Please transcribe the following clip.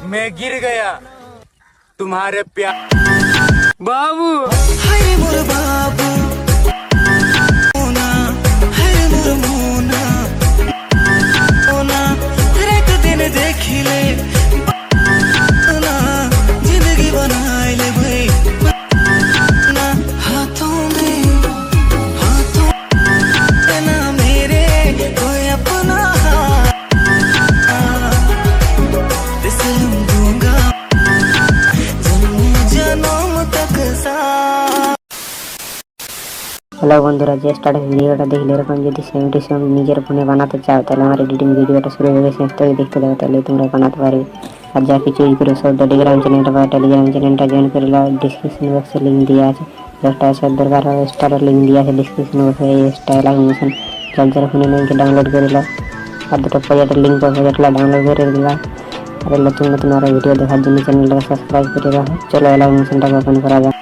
मैं गिर गया तुम्हारे प्यार बाबू। हाय मोर बाबू मोना, हाय मोर मोना मोना, फिर एक दिन देखिले ना जिंदगी बनाए ले भाई ना, हाथों ना मेरे कोई अपना दिसलम दूंगा जन्म जन्म तक सा। হ্যালো বন্ধুরা, যে স্টার্টিং ভিডিওটা দেখলে এরকম যদি সেমটি সেম নিজের ফোনে বানাতে চাও তাহলে আমার এডিটিং ভিডিওটা শুরু হয়ে শেষ থেকে দেখতে দেবো, তাহলে তোমরা বানাতে পারবে। আর যা কিছু ইউজ করে সব টেলিগ্রাম চ্যানেলটা বা টেলিগ্রাম চ্যানেলটা জয়েন করে নাও, ডিসক্রিপশন বক্সে লিঙ্ক দেওয়া আছে। যেটা আছে দরকার হবে স্টারের লিঙ্ক দেওয়া আছে ডিসক্রিপশন বক্সে। এই স্টাইল অ্যানিমেশন যার ফোনে লিঙ্কে ডাউনলোড করে নাও, আর দুটো প্রজেক্টের লিঙ্ক প্রজেক্টটা ডাউনলোড করে দিলাম। আর নতুন নতুন আরও ভিডিও দেখার জন্য চ্যানেলটাকে সাবস্ক্রাইব করে রাখো। চলো অ্যানিমেশনটাকে ওপেন করা যাক।